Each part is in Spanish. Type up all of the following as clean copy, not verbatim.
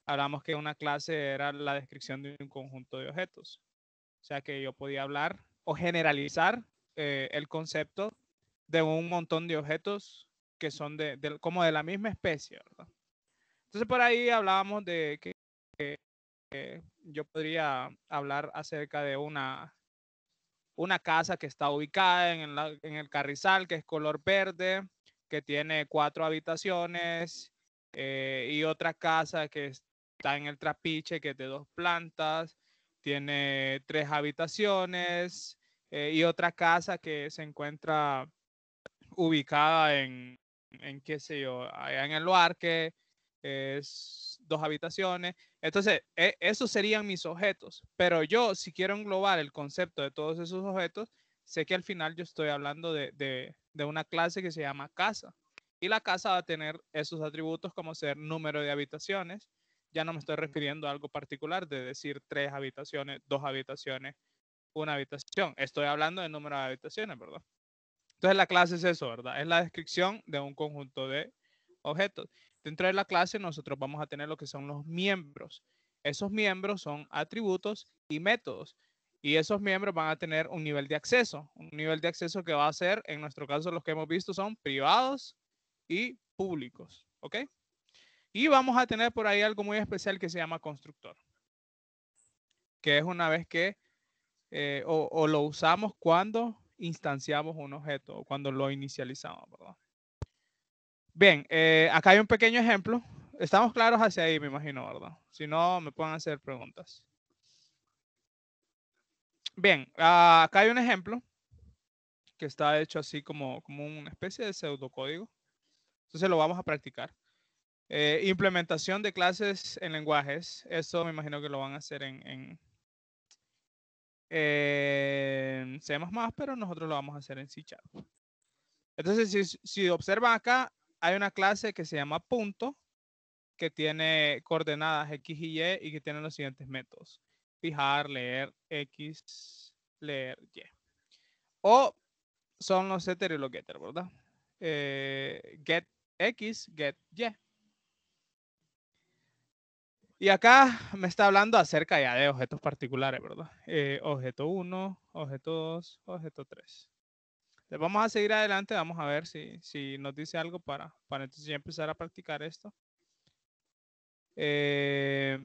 hablamos que una clase era la descripción de un conjunto de objetos. O sea que yo podía hablar o generalizar el concepto de un montón de objetos que son como de la misma especie, ¿verdad? Entonces por ahí hablábamos de que yo podría hablar acerca de una casa que está ubicada en el Carrizal, que es color verde, que tiene 4 habitaciones, y otra casa que está en el Trapiche, que es de 2 plantas, tiene 3 habitaciones, y otra casa que se encuentra ubicada en qué sé yo, allá en el Luarque, es 2 habitaciones. Entonces, esos serían mis objetos. Pero yo, si quiero englobar el concepto de todos esos objetos, sé que al final yo estoy hablando de una clase que se llama casa. Y la casa va a tener esos atributos como ser número de habitaciones. Ya no me estoy refiriendo a algo particular de decir 3 habitaciones, 2 habitaciones, una habitación. Estoy hablando de número de habitaciones, ¿verdad? Entonces la clase es eso, ¿verdad? Es la descripción de un conjunto de objetos. Dentro de la clase nosotros vamos a tener lo que son los miembros. Esos miembros son atributos y métodos. Y esos miembros van a tener un nivel de acceso. Un nivel de acceso que va a ser, en nuestro caso, los que hemos visto son privados y públicos. ¿Ok? Y vamos a tener por ahí algo muy especial que se llama constructor. Que es una vez que o lo usamos cuando instanciamos un objeto o cuando lo inicializamos, ¿verdad? Bien, acá hay un pequeño ejemplo. Estamos claros hacia ahí, me imagino, ¿verdad? Si no, me pueden hacer preguntas. Bien, acá hay un ejemplo que está hecho así como una especie de pseudocódigo. Entonces lo vamos a practicar. Implementación de clases en lenguajes. Eso me imagino que lo van a hacer en C++, pero nosotros lo vamos a hacer en C#. Entonces, si observan acá, hay una clase que se llama punto, que tiene coordenadas X y Y que tiene los siguientes métodos. Fijar, leer, X, leer, Y. O son los setter y los getter, ¿verdad? Get X, get Y. Y acá me está hablando acerca ya de objetos particulares, ¿verdad? Objeto 1, objeto 2, objeto 3. Entonces vamos a seguir adelante, vamos a ver si nos dice algo para entonces ya empezar a practicar esto.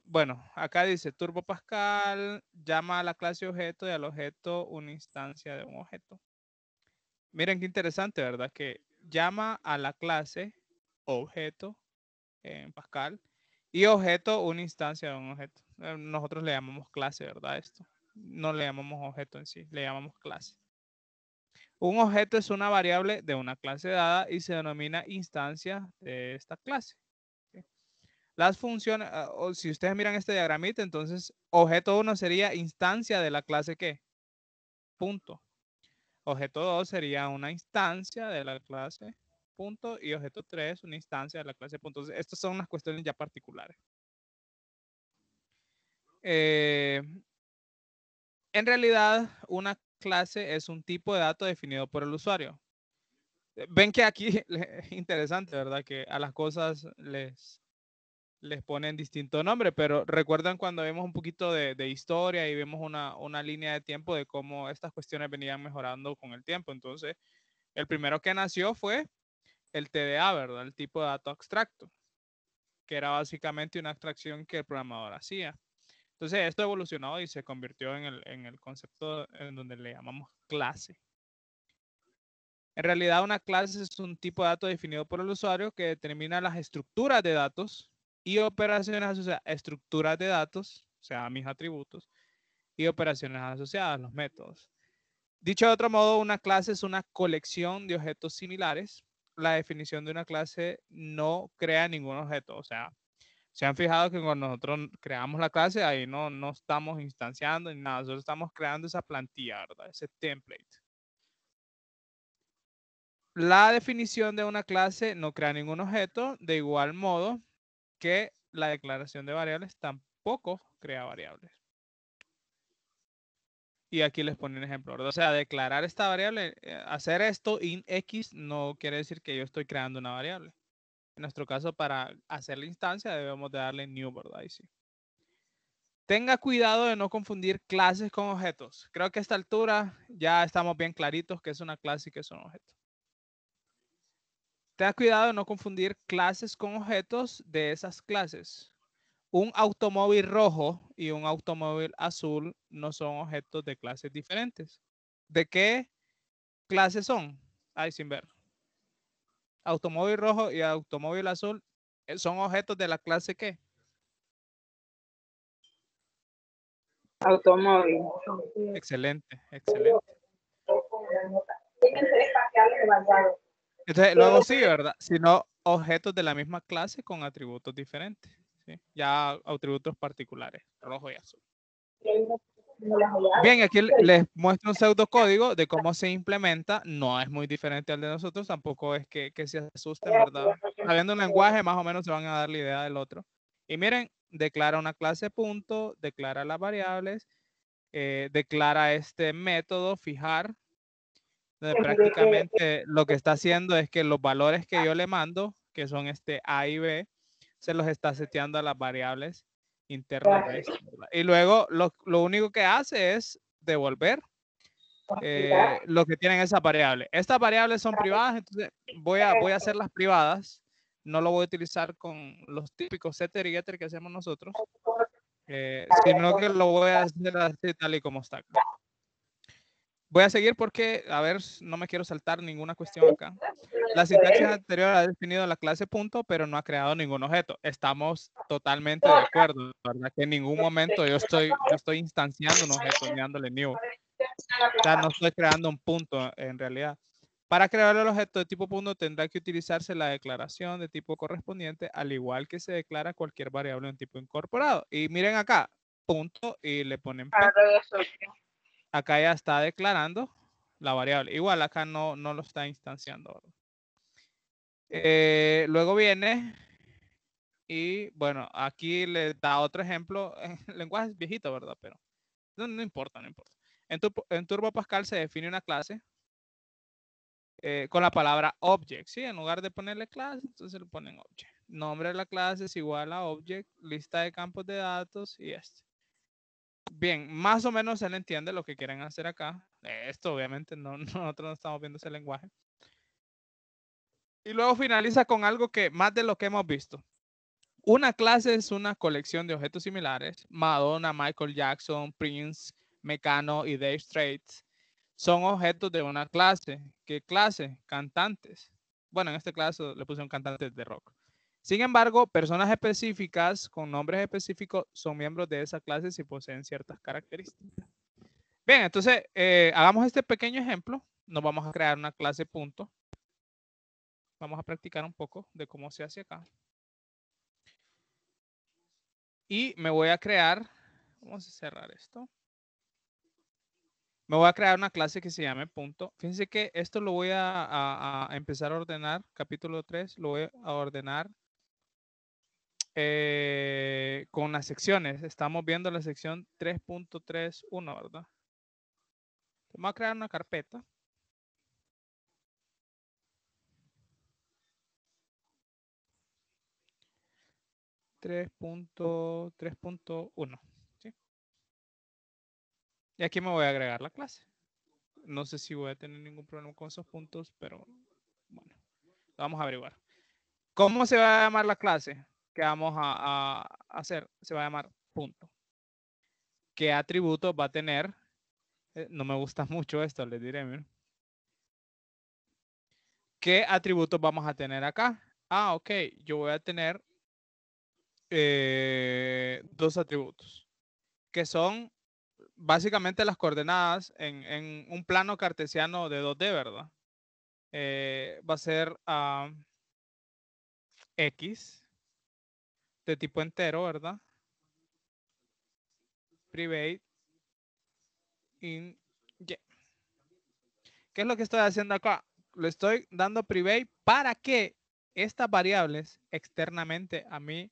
Bueno, acá dice Turbo Pascal llama a la clase objeto y al objeto una instancia de un objeto. Miren qué interesante, ¿verdad? Que llama a la clase objeto en Pascal y objeto una instancia de un objeto. Nosotros le llamamos clase, ¿verdad? Esto. No le llamamos objeto en sí, le llamamos clase. Un objeto es una variable de una clase dada y se denomina instancia de esta clase. Las funciones, o si ustedes miran este diagramita, entonces objeto 1 sería instancia de la clase ¿qué? Punto. Objeto 2 sería una instancia de la clase punto y objeto 3 una instancia de la clase punto. Entonces, estas son unas cuestiones ya particulares. En realidad, una clase es un tipo de dato definido por el usuario. Ven que aquí es interesante, ¿verdad? Que a las cosas les ponen distinto nombre, pero recuerdan cuando vemos un poquito de historia y vemos una línea de tiempo de cómo estas cuestiones venían mejorando con el tiempo. Entonces, el primero que nació fue el TDA, ¿verdad? El tipo de dato abstracto, que era básicamente una abstracción que el programador hacía. Entonces, esto evolucionó y se convirtió en el concepto en donde le llamamos clase. En realidad, una clase es un tipo de dato definido por el usuario que determina las estructuras de datos y operaciones asociadas a estructuras de datos, o sea, mis atributos, y operaciones asociadas, los métodos. Dicho de otro modo, una clase es una colección de objetos similares. La definición de una clase no crea ningún objeto, o sea, se han fijado que cuando nosotros creamos la clase, ahí no estamos instanciando ni nada, nosotros estamos creando esa plantilla, ¿verdad? Ese template. La definición de una clase no crea ningún objeto, de igual modo que la declaración de variables tampoco crea variables. Y aquí les pone un ejemplo, ¿verdad? O sea, declarar esta variable, hacer esto in X no quiere decir que yo estoy creando una variable. En nuestro caso, para hacer la instancia, debemos de darle new, ¿verdad? Ahí sí. Tenga cuidado de no confundir clases con objetos. Creo que a esta altura ya estamos bien claritos que es una clase y que es un objeto. Tenga cuidado de no confundir clases con objetos de esas clases. Un automóvil rojo y un automóvil azul no son objetos de clases diferentes. ¿De qué clases son? Ahí sin ver. Automóvil rojo y automóvil azul son objetos de la clase ¿qué? Automóvil. Excelente, excelente. Entonces, luego sí, ¿verdad? Sino objetos de la misma clase con atributos diferentes. ¿Sí? Ya atributos particulares, rojo y azul. Bien, aquí les muestro un pseudocódigo de cómo se implementa. No es muy diferente al de nosotros, tampoco es que se asusten, ¿verdad? Sabiendo un lenguaje, más o menos se van a dar la idea del otro. Y miren, declara una clase punto, declara las variables, declara este método, fijar, donde prácticamente lo que está haciendo es que los valores que yo le mando, que son este A y B, se los está seteando a las variables internas de esto, ¿verdad? Y luego lo único que hace es devolver lo que tienen esas variables. Estas variables son privadas, entonces voy a hacerlas privadas. No lo voy a utilizar con los típicos setter y getter que hacemos nosotros, sino que lo voy a hacer así tal y como está acá. Voy a seguir porque, a ver, no me quiero saltar ninguna cuestión acá. La sintaxis anterior ha definido la clase punto, pero no ha creado ningún objeto. Estamos totalmente de acuerdo, ¿verdad? Que en ningún momento yo estoy instanciando un objeto ni dándole new. O sea, no estoy creando un punto en realidad. Para crear el objeto de tipo punto tendrá que utilizarse la declaración de tipo correspondiente, al igual que se declara cualquier variable en tipo incorporado. Y miren acá, punto, y le ponen P. Acá ya está declarando la variable. Igual acá no lo está instanciando. Luego viene y bueno, aquí le da otro ejemplo. El lenguaje es viejito, ¿verdad? Pero no importa, no importa. En Turbo Pascal se define una clase con la palabra object, ¿sí? En lugar de ponerle clase, entonces le ponen object. Nombre de la clase es igual a object, lista de campos de datos y este. Bien, más o menos él entiende lo que quieren hacer acá. Esto obviamente nosotros no estamos viendo ese lenguaje. Y luego finaliza con algo que más de lo que hemos visto. Una clase es una colección de objetos similares. Madonna, Michael Jackson, Prince, Mecano y Dave Straits son objetos de una clase. ¿Qué clase? Cantantes. Bueno, en este caso le pusieron cantantes de rock. Sin embargo, personas específicas con nombres específicos son miembros de esa clase si poseen ciertas características. Bien, entonces hagamos este pequeño ejemplo. Nos vamos a crear una clase punto. Vamos a practicar un poco de cómo se hace acá. Y me voy a crear, vamos a cerrar esto. Me voy a crear una clase que se llame punto. Fíjense que esto lo voy a empezar a ordenar. Capítulo 3 lo voy a ordenar con las secciones. Estamos viendo la sección 3.31, ¿verdad? Vamos a crear una carpeta. Tres punto uno. ¿Sí? Y aquí me voy a agregar la clase. No sé si voy a tener ningún problema con esos puntos, pero bueno, lo vamos a averiguar. ¿Cómo se va a llamar la clase que vamos a hacer? Se va a llamar punto. ¿Qué atributos va a tener? No me gusta mucho esto, les diré. Miren. ¿Qué atributos vamos a tener acá? Ah, ok. Yo voy a tener dos atributos, que son básicamente las coordenadas en un plano cartesiano de 2D, ¿verdad? Va a ser X de tipo entero, ¿verdad? Private in Y. ¿Qué es lo que estoy haciendo acá? Le estoy dando private para que estas variables externamente a mí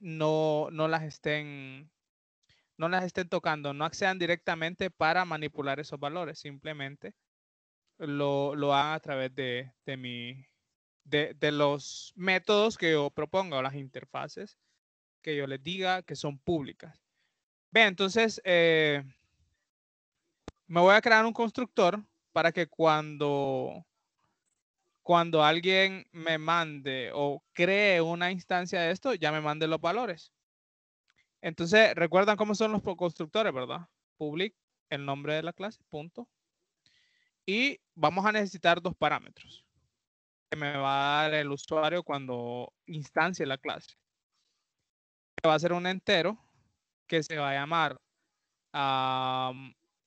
no las estén tocando, no accedan directamente para manipular esos valores, simplemente lo hagan a través de mi de los métodos que yo proponga o las interfaces que yo les diga que son públicas. Bien, entonces me voy a crear un constructor para que cuando alguien me mande o cree una instancia de esto, ya me mande los valores. Entonces, recuerdan cómo son los constructores, ¿verdad? Public, el nombre de la clase, punto. Y vamos a necesitar dos parámetros que me va a dar el usuario cuando instancie la clase. Va a ser un entero que se va a llamar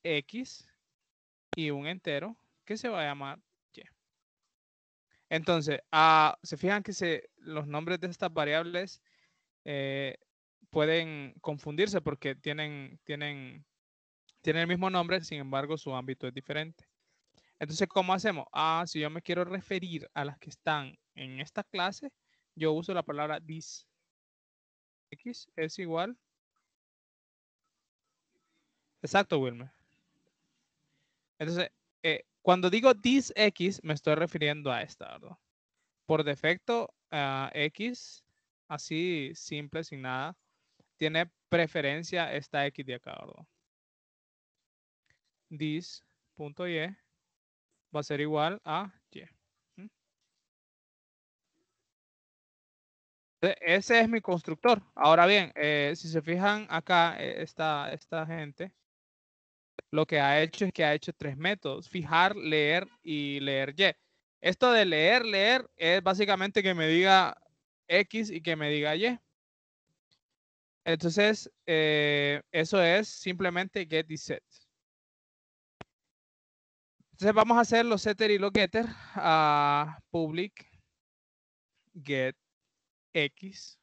X y un entero que se va a llamar Y. Entonces, se fijan que los nombres de estas variables pueden confundirse porque tienen el mismo nombre, sin embargo, su ámbito es diferente. Entonces, ¿cómo hacemos? Si yo me quiero referir a las que están en esta clase, yo uso la palabra this. X es igual. Exacto, Wilmer. Entonces, cuando digo this X, me estoy refiriendo a esta, ¿verdad? Por defecto, X, así simple, sin nada, tiene preferencia esta X de acá, ¿verdad? This.y va a ser igual a Y. Ese es mi constructor. Ahora bien, si se fijan acá, esta gente, lo que ha hecho es que ha hecho tres métodos: fijar, leer y leer Y. Esto de leer es básicamente que me diga X y que me diga Y. Entonces, eso es simplemente get y set. Entonces vamos a hacer los setter y los getter. Public get X.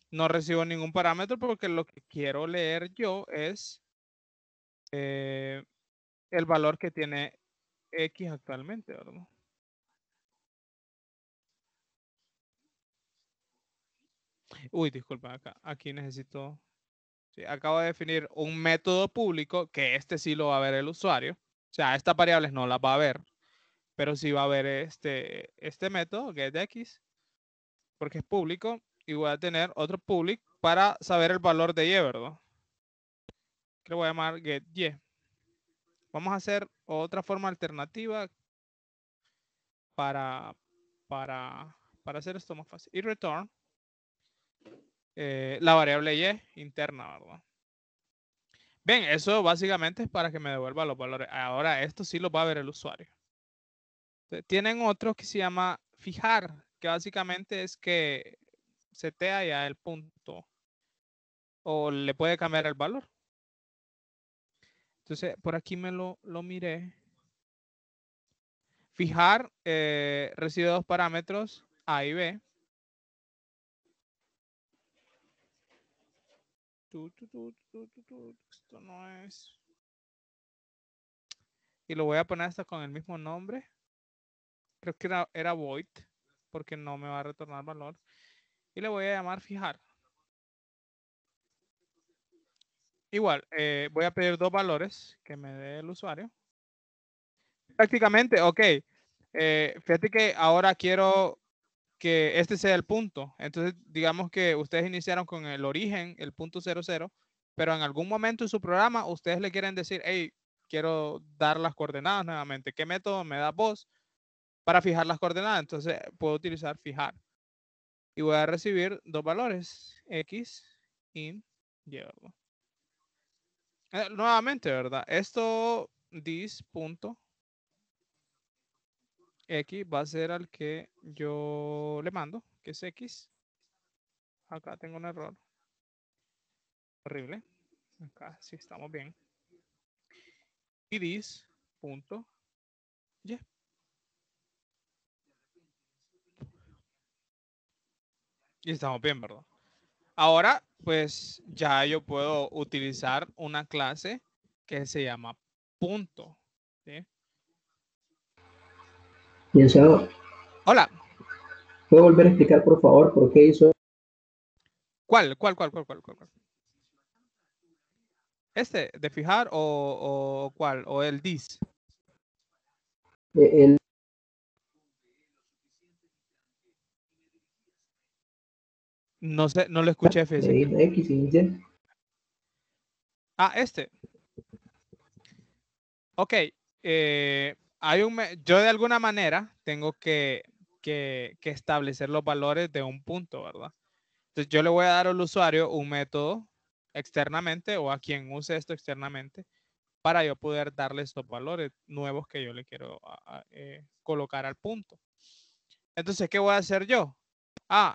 No recibo ningún parámetro porque lo que quiero leer yo es el valor que tiene X actualmente, ¿verdad? Uy, disculpa, aquí necesito... Sí, acabo de definir un método público que sí lo va a ver el usuario. O sea, estas variables no las va a ver, pero sí va a ver este método, getX, porque es público, y voy a tener otro public para saber el valor de Y, ¿verdad? Que lo voy a llamar getY. Vamos a hacer otra forma alternativa para hacer esto más fácil. Y return la variable Y interna, ¿verdad? Bien, eso básicamente es para que me devuelva los valores. Ahora, esto sí lo va a ver el usuario. Tienen otro que se llama fijar, que básicamente es que setea ya el punto o le puede cambiar el valor. Entonces, por aquí me lo miré. Fijar recibe dos parámetros, A y B. Esto no es. Y lo voy a poner hasta con el mismo nombre. Creo que era void, porque no me va a retornar valor. Y le voy a llamar fijar. Igual, voy a pedir dos valores que me dé el usuario. Prácticamente, ok. Fíjate que ahora quiero que este sea el punto. Entonces, digamos que ustedes iniciaron con el origen, el punto 00, pero en algún momento en su programa ustedes le quieren decir, hey, quiero dar las coordenadas nuevamente. ¿Qué método me da vos para fijar las coordenadas? Entonces, puedo utilizar fijar. Y voy a recibir dos valores, X, in, Y, ¿verdad? Nuevamente, ¿verdad? Esto, this, punto, X va a ser al que yo le mando, que es X. Acá tengo un error. Horrible. Acá sí estamos bien. Y this, punto, Y. Y estamos bien, ¿verdad? Ahora, pues ya yo puedo utilizar una clase que se llama punto. ¿Sí? Licenciado, Hola. ¿puede volver a explicar, por favor, por qué hizo ¿Cuál? ¿Este de fijar o cuál? ¿O el this? el No sé, no lo escuché, Le fíjese. di X y Y. Ah, Ok. Yo de alguna manera tengo que establecer los valores de un punto, ¿verdad? Entonces yo le voy a dar al usuario un método externamente o a quien use esto externamente para yo poder darle estos valores nuevos que yo le quiero colocar al punto. Entonces, ¿qué voy a hacer yo?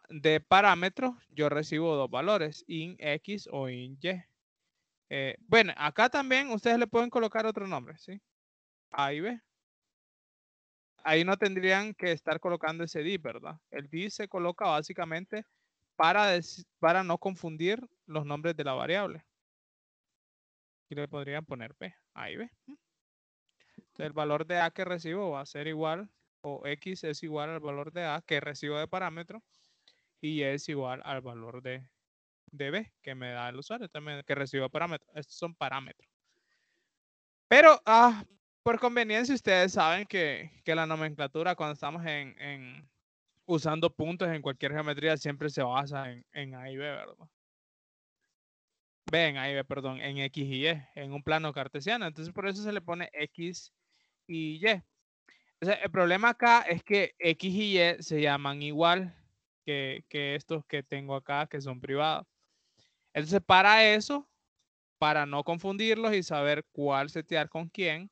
De parámetros yo recibo dos valores, int X o int Y. Bueno, acá también ustedes le pueden colocar otro nombre, ¿sí? A y B. Ahí no tendrían que estar colocando ese div, ¿verdad? El div se coloca básicamente para no confundir los nombres de la variable. Y le podrían poner B, A y B. Entonces, el valor de A que recibo va a ser igual, o X es igual al valor de A que recibo de parámetro, y Y es igual al valor de B que me da el usuario también, que recibo parámetros. Estos son parámetros. Pero por conveniencia, ustedes saben que la nomenclatura cuando estamos usando puntos en cualquier geometría siempre se basa en A y B, ¿verdad? En A y B, perdón, en X y Y, en un plano cartesiano. Entonces, por eso se le pone X y Y. Entonces, el problema acá es que X y Y se llaman igual que estos que tengo acá, que son privados. Entonces, para eso, para no confundirlos y saber cuál setear con quién,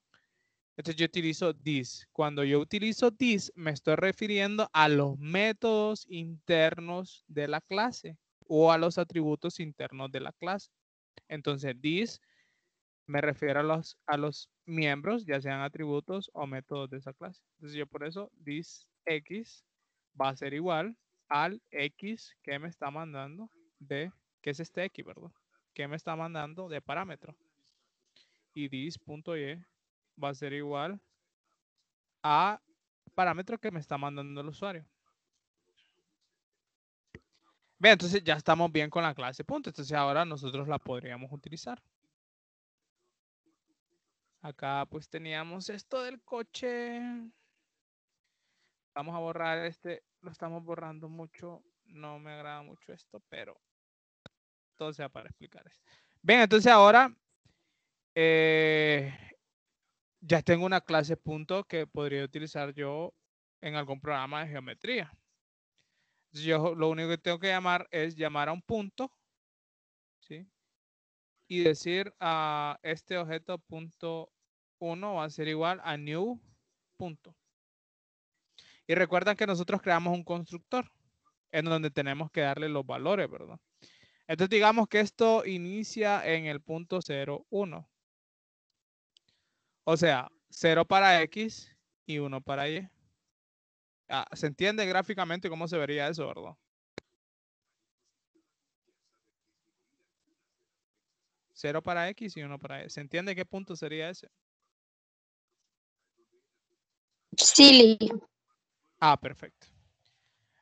entonces yo utilizo this. Cuando yo utilizo this, me estoy refiriendo a los métodos internos de la clase o a los atributos internos de la clase. Entonces, this me refiero a los miembros, ya sean atributos o métodos de esa clase. Entonces, yo por eso, this x va a ser igual al x que me está mandando que es este x, ¿verdad? Que me está mandando de parámetro. Y this.y va a ser igual a parámetro que me está mandando el usuario. Bien, entonces ya estamos bien con la clase punto. Entonces ahora nosotros la podríamos utilizar. Acá pues teníamos esto del coche. Vamos a borrar lo estamos borrando mucho. No me agrada mucho esto, pero todo sea para explicar esto. Bien, entonces ahora ya tengo una clase punto que podría utilizar yo en algún programa de geometría. Entonces yo lo único que tengo que llamar a un punto, ¿sí? Y decir a este objeto punto 1 va a ser igual a new punto. Y recuerdan que nosotros creamos un constructor en donde tenemos que darle los valores, ¿verdad? Entonces digamos que esto inicia en el punto 0, 1. O sea, 0 para X y 1 para Y. ¿Se entiende gráficamente cómo se vería eso, verdad? 0 para X y 1 para Y. ¿Se entiende qué punto sería ese? Sí. Perfecto.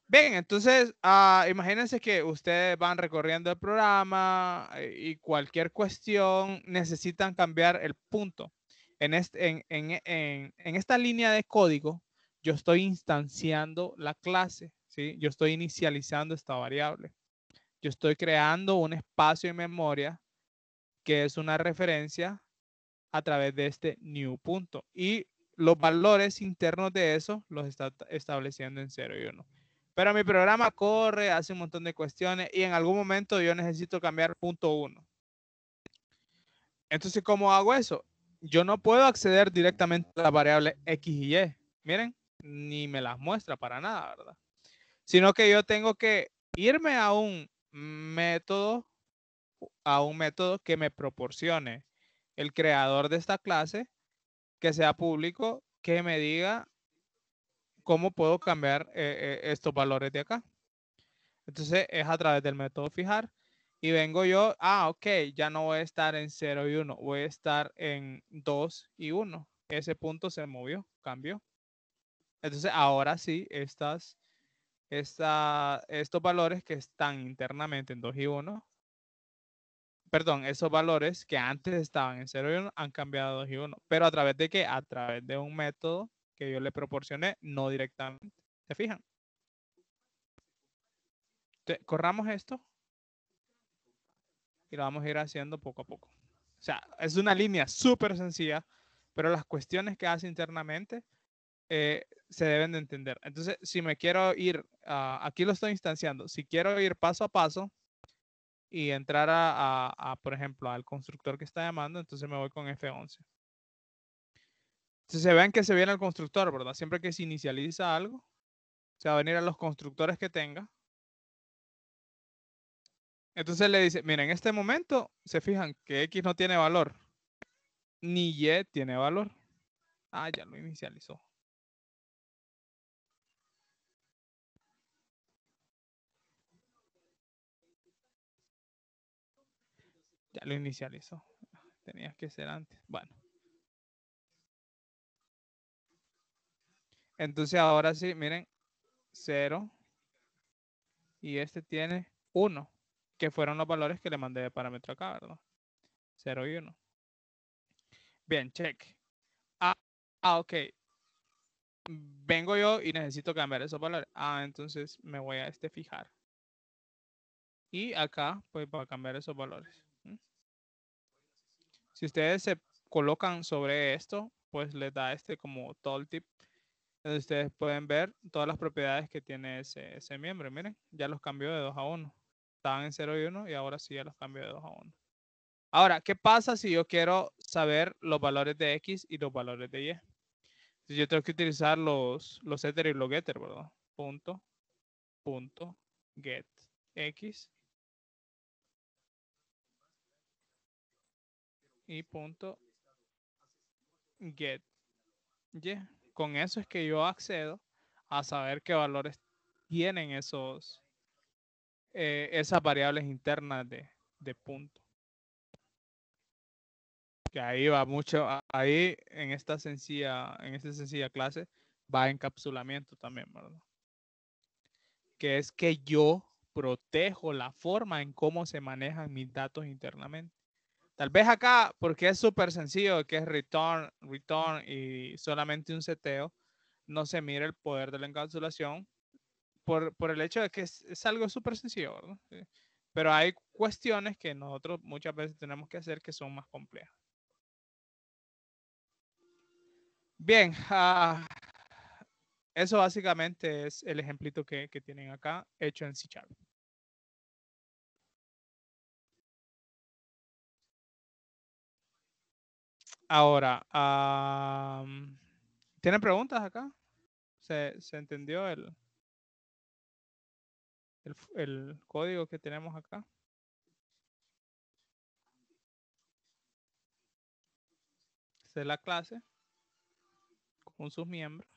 Bien, entonces imagínense que ustedes van recorriendo el programa y cualquier cuestión necesitan cambiar el punto. En esta línea de código, yo estoy instanciando la clase, ¿sí? Yo estoy inicializando esta variable. Yo estoy creando un espacio en memoria que es una referencia a través de este new punto. Y los valores internos de eso los está estableciendo en 0 y 1. Pero mi programa corre, hace un montón de cuestiones y en algún momento yo necesito cambiar punto 1. Entonces, ¿cómo hago eso? Yo no puedo acceder directamente a la variable X y Y. Miren, ni me las muestra para nada, ¿verdad? Sino que yo tengo que irme a un método que me proporcione el creador de esta clase, que sea público, que me diga cómo puedo cambiar estos valores de acá. Entonces es a través del método fijar y vengo yo, ok, ya no voy a estar en 0 y 1, voy a estar en 2 y 1. Ese punto se movió, cambió. Entonces ahora sí, estos valores que están internamente en 2 y 1, perdón, esos valores que antes estaban en 0 y 1 han cambiado a 2 y 1. ¿Pero a través de qué? A través de un método que yo le proporcioné, no directamente. ¿Se fijan? Corramos esto y lo vamos a ir haciendo poco a poco. O sea, es una línea súper sencilla, pero las cuestiones que hace internamente se deben de entender. Entonces, si me quiero ir, aquí lo estoy instanciando, si quiero ir paso a paso y entrar por ejemplo, al constructor que está llamando, entonces me voy con F11. Entonces se ven que se viene el constructor, ¿verdad? Siempre que se inicializa algo, se va a venir a los constructores que tenga. Entonces le dice, miren, en este momento se fijan que X no tiene valor, ni Y tiene valor. Ah, ya lo inicializó. Ya lo inicializó. Tenía que ser antes. Bueno. Entonces ahora sí, miren, 0 y este tiene 1, que fueron los valores que le mandé de parámetro acá, ¿verdad? 0 y 1. Bien, check. Ok. Vengo yo y necesito cambiar esos valores. Entonces me voy a fijar. Y acá, pues, va a cambiar esos valores. Si ustedes se colocan sobre esto, pues les da como tooltip. Entonces ustedes pueden ver todas las propiedades que tiene ese miembro. Miren, ya los cambió de 2 a 1. Estaban en 0 y 1 y ahora sí ya los cambio de 2 a 1. Ahora, ¿qué pasa si yo quiero saber los valores de X y los valores de Y? Entonces yo tengo que utilizar los setter y los getter, ¿verdad? Punto get X y punto get Y. Con eso es que yo accedo a saber qué valores tienen esas variables internas de punto. Que ahí va mucho, ahí en esta sencilla clase va encapsulamiento también, ¿verdad? Que es que yo protejo la forma en cómo se manejan mis datos internamente. Tal vez acá, porque es súper sencillo, que es return y solamente un seteo, no se mira el poder de la encapsulación por el hecho de que es algo súper sencillo, ¿verdad? Sí. Pero hay cuestiones que nosotros muchas veces tenemos que hacer que son más complejas. Bien, eso básicamente es el ejemplito que tienen acá, hecho en C#. Ahora, ¿tienen preguntas acá? ¿Se entendió el código que tenemos acá? Esta es la clase con sus miembros.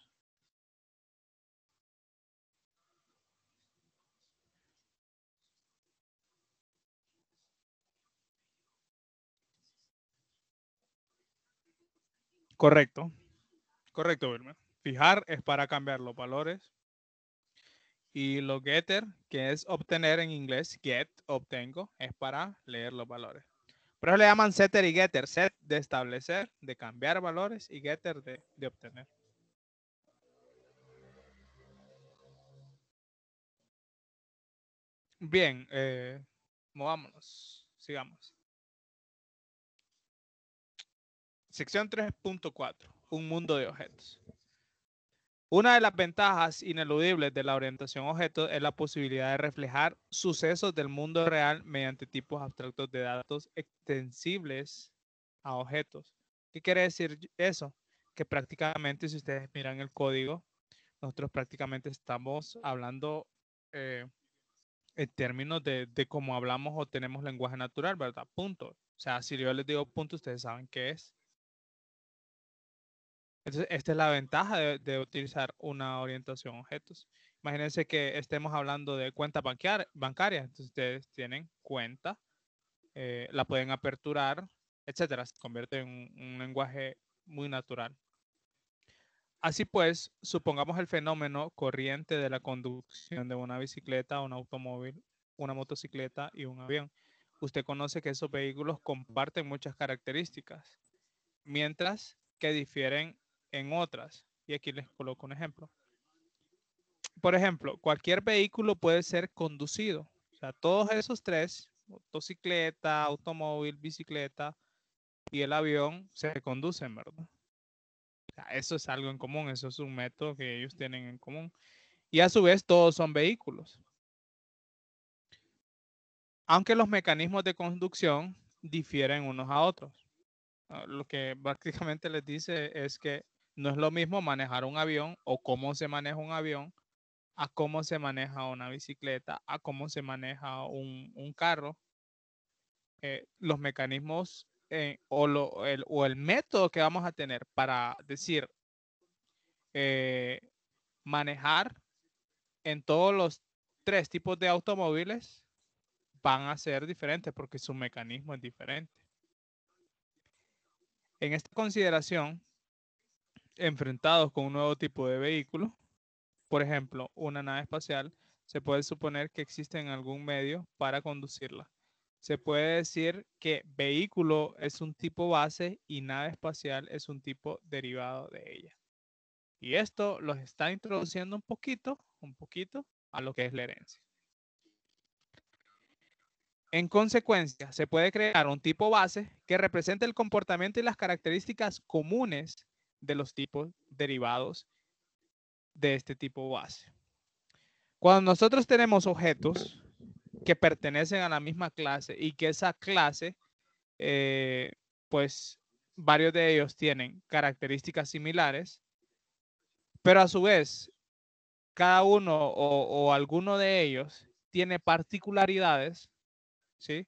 Correcto. Correcto, Wilmer. Fijar es para cambiar los valores. Y lo getter, que es obtener en inglés, get, obtengo, es para leer los valores. Por eso le llaman setter y getter. Set de establecer, de cambiar valores, y getter de obtener. Bien, movámonos. Sigamos. Sección 3.4. Un mundo de objetos. Una de las ventajas ineludibles de la orientación a objetos es la posibilidad de reflejar sucesos del mundo real mediante tipos abstractos de datos extensibles a objetos. ¿Qué quiere decir eso? Que prácticamente, si ustedes miran el código, nosotros prácticamente estamos hablando en términos de cómo hablamos o tenemos lenguaje natural, ¿verdad? Punto. O sea, si yo les digo punto, ustedes saben qué es. Entonces, esta es la ventaja de utilizar una orientación a objetos. Imagínense que estemos hablando de cuenta bancaria. Entonces, ustedes tienen cuenta, la pueden aperturar, etcétera. Se convierte en un lenguaje muy natural. Así pues, supongamos el fenómeno corriente de la conducción de una bicicleta, un automóvil, una motocicleta y un avión. Usted conoce que esos vehículos comparten muchas características, mientras que difieren en otras. Y aquí les coloco un ejemplo. por ejemplo, cualquier vehículo puede ser conducido. O sea, todos esos tres, motocicleta, automóvil, bicicleta y el avión, se conducen, ¿verdad? O sea, eso es algo en común, eso es un método que ellos tienen en común. Y a su vez, todos son vehículos. Aunque los mecanismos de conducción difieren unos a otros. Lo que prácticamente les dice es que no es lo mismo manejar un avión o cómo se maneja un avión a cómo se maneja una bicicleta, a cómo se maneja un carro. Los mecanismos o el método que vamos a tener para decir manejar en todos los tres tipos de automóviles van a ser diferentes porque su mecanismo es diferente. En esta consideración, enfrentados con un nuevo tipo de vehículo, por ejemplo, una nave espacial, se puede suponer que existe en algún medio para conducirla. Se puede decir que vehículo es un tipo base y nave espacial es un tipo derivado de ella. Y esto los está introduciendo un poquito a lo que es la herencia. En consecuencia, se puede crear un tipo base que represente el comportamiento y las características comunes de los tipos derivados de este tipo base. Cuando nosotros tenemos objetos que pertenecen a la misma clase y que esa clase, pues varios de ellos tienen características similares, pero a su vez cada uno o alguno de ellos tiene particularidades, ¿sí?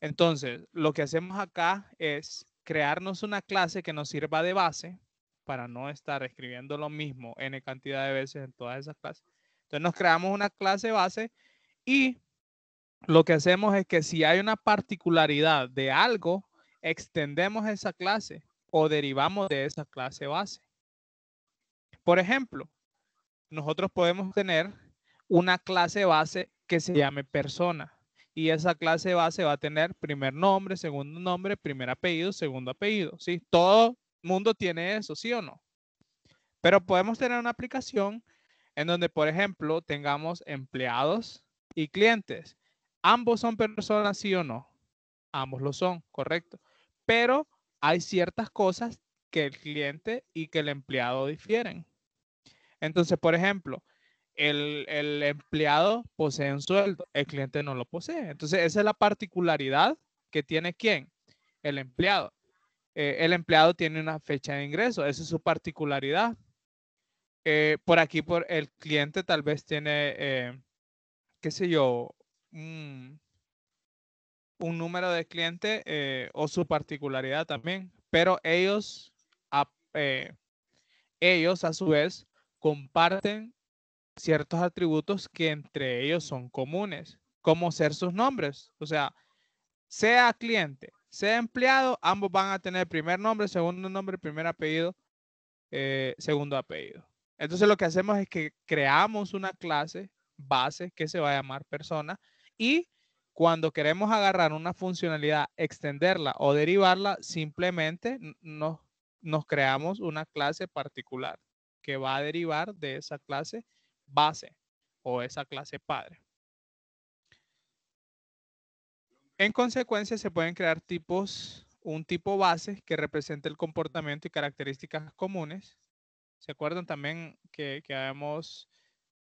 Entonces, lo que hacemos acá es crearnos una clase que nos sirva de base para no estar escribiendo lo mismo n cantidad de veces en todas esas clases. Entonces nos creamos una clase base y lo que hacemos es que si hay una particularidad de algo, extendemos esa clase o derivamos de esa clase base. Por ejemplo, nosotros podemos tener una clase base que se llame persona. Y esa clase base va a tener primer nombre, primer apellido, segundo apellido. ¿Sí? Todo mundo tiene eso, ¿sí o no? Pero podemos tener una aplicación en donde, por ejemplo, tengamos empleados y clientes. ¿Ambos son personas, sí o no? Ambos lo son, correcto. Pero hay ciertas cosas que el cliente y que el empleado difieren. Entonces, por ejemplo, el empleado posee un sueldo, el cliente no lo posee. Entonces, esa es la particularidad que tiene ¿quién? El empleado. El empleado tiene una fecha de ingreso, esa es su particularidad. Por aquí, por el cliente tal vez tiene, qué sé yo, un número de cliente o su particularidad también, pero ellos a su vez comparten ciertos atributos que entre ellos son comunes, como ser sus nombres. O sea cliente, sea empleado, ambos van a tener primer nombre, primer apellido, segundo apellido. Entonces lo que hacemos es que creamos una clase base que se va a llamar persona y cuando queremos agarrar una funcionalidad, extenderla o derivarla, simplemente nos creamos una clase particular que va a derivar de esa clase base o esa clase padre. En consecuencia, se pueden crear un tipo base que represente el comportamiento y características comunes. ¿Se acuerdan también que habíamos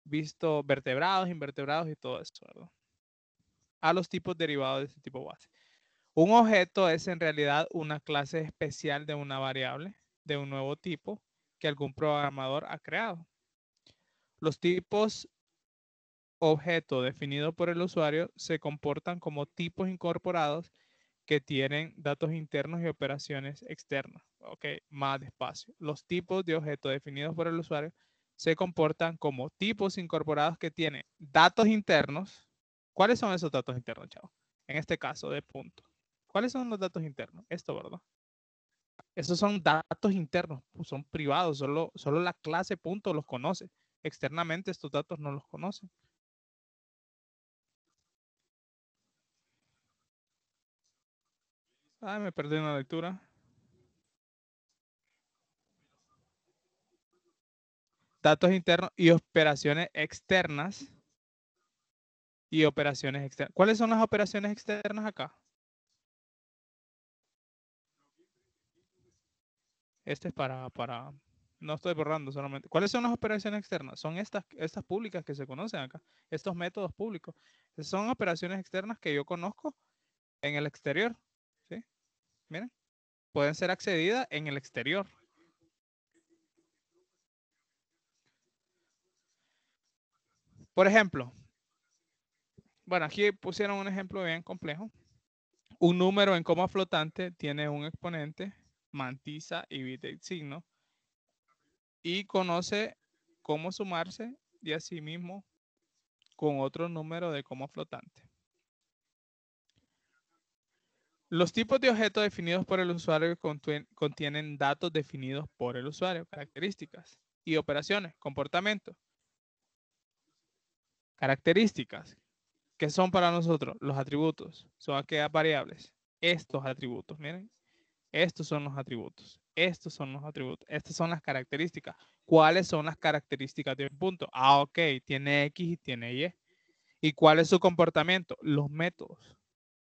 visto vertebrados, invertebrados y todo eso, ¿verdad? A los tipos derivados de ese tipo base. Un objeto es en realidad una clase especial de una variable de un nuevo tipo que algún programador ha creado. Los tipos objeto definido por el usuario se comportan como tipos incorporados que tienen datos internos y operaciones externas. Ok, más despacio. Los tipos de objeto definidos por el usuario se comportan como tipos incorporados que tienen datos internos. ¿Cuáles son esos datos internos, chavo? En este caso, de punto. ¿Cuáles son los datos internos? Esto, ¿verdad? Esos son datos internos, pues son privados, solo la clase punto los conoce. Externamente estos datos no los conocen. Ay, me perdí en la lectura. datos internos y operaciones externas. Y operaciones externas. ¿Cuáles son las operaciones externas acá? Este es para... No estoy borrando solamente. ¿Cuáles son las operaciones externas? Son estas públicas que se conocen acá. Estos métodos públicos. Son operaciones externas que yo conozco en el exterior. ¿Sí? Miren. Pueden ser accedidas en el exterior. Por ejemplo, bueno, aquí pusieron un ejemplo bien complejo. Un número en coma flotante tiene un exponente, mantisa y bit de signo, y conoce cómo sumarse y asimismo con otro número de coma flotante. Los tipos de objetos definidos por el usuario contienen datos definidos por el usuario, características y operaciones, comportamiento. Características. ¿Qué son para nosotros? Los atributos. Son aquellas variables. Estos atributos, miren. Estos son los atributos. Estos son los atributos. Estas son las características. ¿Cuáles son las características de un punto? Ah, ok. Tiene X y tiene Y. ¿Y cuál es su comportamiento? Los métodos.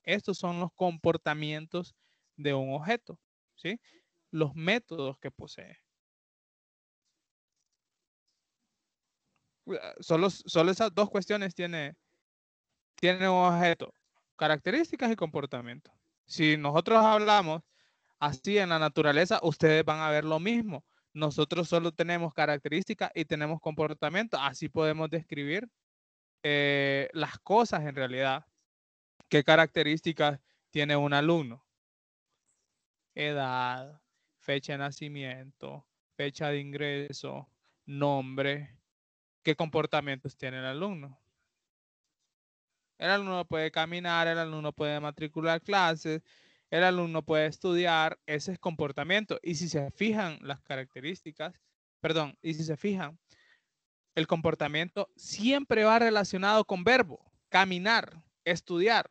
Estos son los comportamientos de un objeto. ¿Sí? Los métodos que posee. Solo esas dos cuestiones tiene un objeto. Características y comportamiento. Si nosotros hablamos así en la naturaleza, ustedes van a ver lo mismo. Nosotros solo tenemos características y tenemos comportamiento. Así podemos describir las cosas en realidad. ¿Qué características tiene un alumno? Edad, fecha de nacimiento, fecha de ingreso, nombre. ¿Qué comportamientos tiene el alumno? El alumno puede caminar, el alumno puede matricular clases, el alumno puede estudiar, ese es comportamiento. Y si se fijan las características, perdón, y si se fijan, el comportamiento siempre va relacionado con verbo, caminar, estudiar,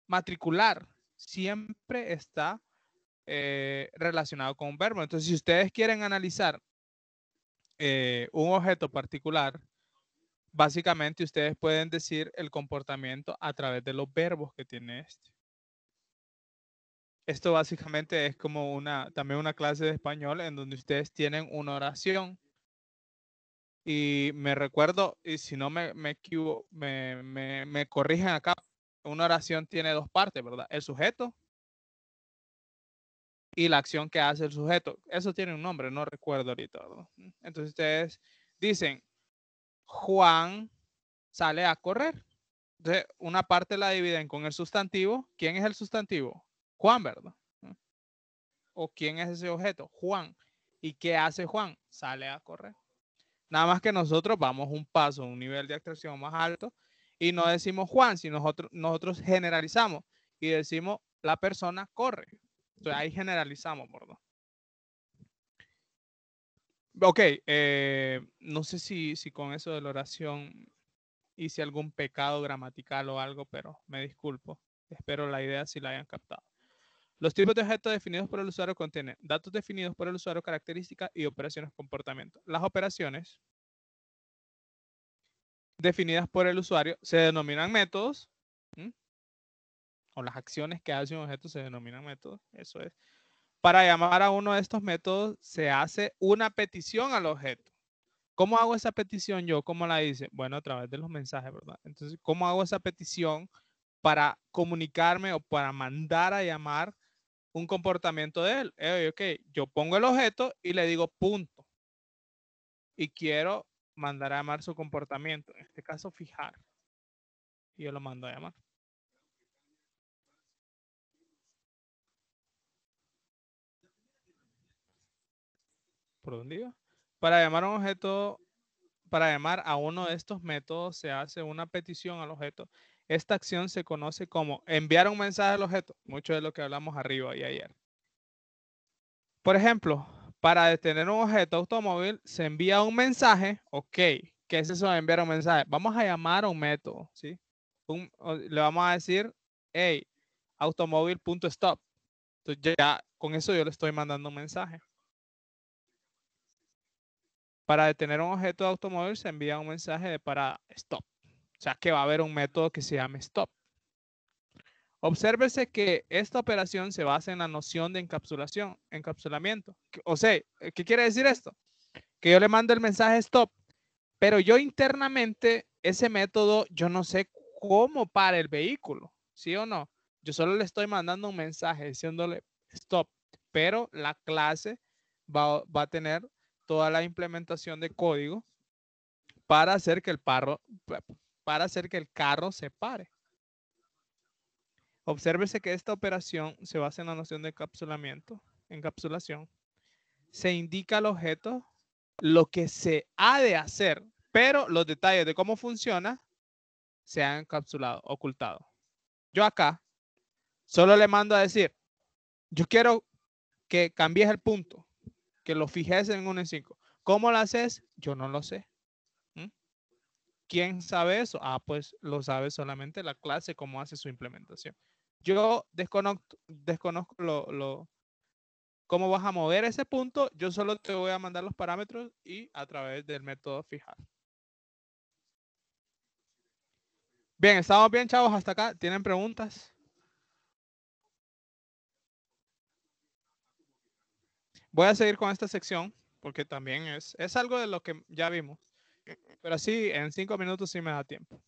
matricular, siempre está relacionado con un verbo. Entonces, si ustedes quieren analizar un objeto particular, básicamente ustedes pueden decir el comportamiento a través de los verbos que tiene este. Esto básicamente es como también una clase de español en donde ustedes tienen una oración. Y me recuerdo, y si no me equivoco, me corrigen acá, una oración tiene dos partes, ¿verdad? El sujeto y la acción que hace el sujeto. Eso tiene un nombre, no recuerdo ahorita, ¿verdad? Entonces ustedes dicen, Juan sale a correr. Entonces, una parte la dividen con el sustantivo. ¿Quién es el sustantivo? Juan, ¿verdad? ¿O quién es ese objeto? Juan. ¿Y qué hace Juan? Sale a correr. Nada más que nosotros vamos un paso, un nivel de abstracción más alto y no decimos Juan, sino nosotros generalizamos y decimos la persona corre. Entonces ahí generalizamos, ¿verdad? Ok, no sé si con eso de la oración hice algún pecado gramatical o algo, pero me disculpo. Espero la idea si la hayan captado. Los tipos de objetos definidos por el usuario contienen datos definidos por el usuario, características y operaciones comportamiento. Las operaciones definidas por el usuario se denominan métodos, ¿sí? O las acciones que hace un objeto se denominan métodos, eso es. Para llamar a uno de estos métodos se hace una petición al objeto. ¿Cómo hago esa petición yo? ¿Cómo la hice? Bueno, a través de los mensajes, ¿verdad? Entonces, ¿cómo hago esa petición para comunicarme o para mandar a llamar un comportamiento de él? Ok, yo pongo el objeto y le digo punto. Y quiero mandar a llamar su comportamiento. En este caso, fijar. Y yo lo mando a llamar. ¿Por dónde iba? Para llamar a un objeto, para llamar a uno de estos métodos se hace una petición al objeto. Esta acción se conoce como enviar un mensaje al objeto. Mucho de lo que hablamos arriba y ayer. Por ejemplo, para detener un objeto automóvil se envía un mensaje. Ok, ¿qué es eso de enviar un mensaje? Vamos a llamar a un método, ¿sí? Le vamos a decir, hey, automóvil.stop. Entonces ya con eso yo le estoy mandando un mensaje. Para detener un objeto de automóvil se envía un mensaje de parada, stop. O sea que va a haber un método que se llame stop. Obsérvese que esta operación se basa en la noción de encapsulamiento. O sea, ¿qué quiere decir esto? Que yo le mando el mensaje stop, pero yo internamente, ese método, yo no sé cómo para el vehículo, ¿sí o no? Yo solo le estoy mandando un mensaje diciéndole stop, pero la clase va a tener toda la implementación de código para hacer que el carro se pare. Obsérvese que esta operación se basa en la noción de encapsulación. Se indica al objeto lo que se ha de hacer, pero los detalles de cómo funciona se han encapsulado, ocultado. Yo acá solo le mando a decir, yo quiero que cambies el punto, que lo fijes en 1 en 5. ¿Cómo lo haces? Yo no lo sé. ¿Quién sabe eso? Ah, pues lo sabe solamente la clase, cómo hace su implementación. Yo desconozco cómo vas a mover ese punto. Yo solo te voy a mandar los parámetros y a través del método fijar. Bien, ¿estamos bien, chavos? Hasta acá. ¿Tienen preguntas? Voy a seguir con esta sección porque también es algo de lo que ya vimos. Pero sí, en 5 minutos sí me da tiempo.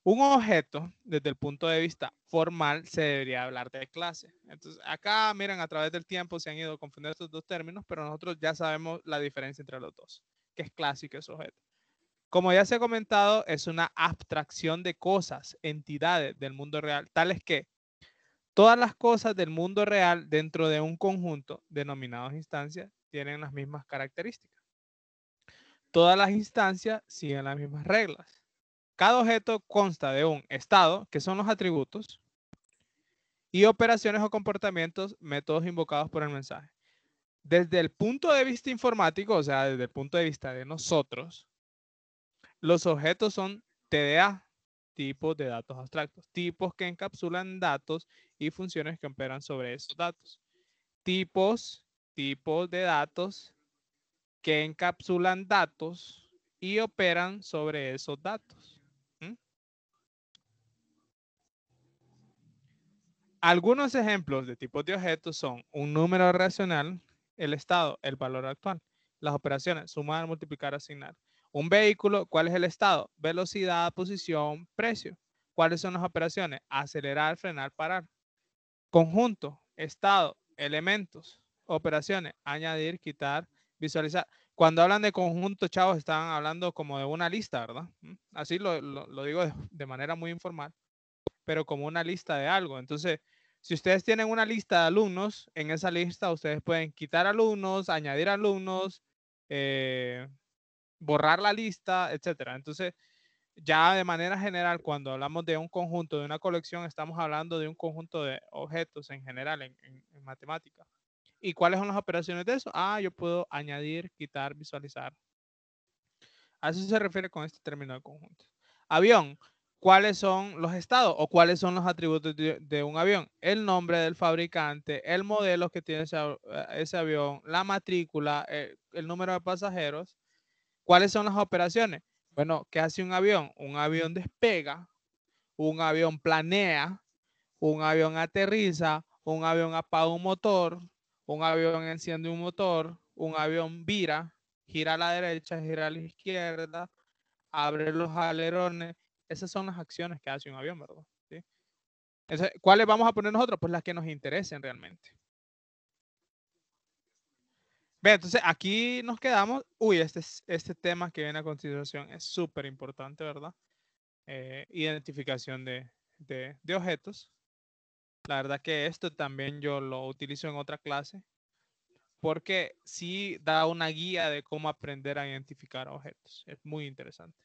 Un objeto, desde el punto de vista formal, se debería hablar de clase. Entonces, acá, miren, a través del tiempo se han ido confundiendo estos dos términos, pero nosotros ya sabemos la diferencia entre los dos, que es clase y que es objeto. Como ya se ha comentado, es una abstracción de cosas, entidades del mundo real, tales que todas las cosas del mundo real dentro de un conjunto, denominados instancias, tienen las mismas características. Todas las instancias siguen las mismas reglas. Cada objeto consta de un estado, que son los atributos, y operaciones o comportamientos, métodos invocados por el mensaje. Desde el punto de vista informático, o sea, desde el punto de vista de nosotros, los objetos son TDA, tipos de datos abstractos, tipos que encapsulan datos y funciones que operan sobre esos datos. Tipos de datos que encapsulan datos y operan sobre esos datos. Algunos ejemplos de tipos de objetos son un número racional, el estado, el valor actual, las operaciones, sumar, multiplicar, asignar. Un vehículo, ¿cuál es el estado? Velocidad, posición, precio. ¿Cuáles son las operaciones? Acelerar, frenar, parar. Conjunto, estado, elementos, operaciones, añadir, quitar, visualizar. Cuando hablan de conjunto, chavos, están hablando como de una lista, ¿verdad? Así lo digo de manera muy informal, pero como una lista de algo. Entonces, si ustedes tienen una lista de alumnos, en esa lista ustedes pueden quitar alumnos, añadir alumnos, borrar la lista, etcétera. Entonces, ya de manera general, cuando hablamos de un conjunto, de una colección, estamos hablando de un conjunto de objetos en general, en matemática. ¿Y cuáles son las operaciones de eso? Ah, yo puedo añadir, quitar, visualizar. A eso se refiere con este término de conjunto. Avión. ¿Cuáles son los estados o cuáles son los atributos de un avión? El nombre del fabricante, el modelo que tiene ese avión, la matrícula, el número de pasajeros. ¿Cuáles son las operaciones? Bueno, ¿qué hace un avión? Un avión despega, un avión planea, un avión aterriza, un avión apaga un motor, un avión enciende un motor, un avión vira, gira a la derecha, gira a la izquierda, abre los alerones. Esas son las acciones que hace un avión, ¿verdad? ¿Sí? Entonces, ¿cuáles vamos a poner nosotros? Pues las que nos interesen realmente. Bien, entonces aquí nos quedamos. Uy, este tema que viene a continuación es súper importante, ¿verdad? Identificación de objetos. La verdad que esto también yo lo utilizo en otra clase porque sí da una guía de cómo aprender a identificar objetos. Es muy interesante.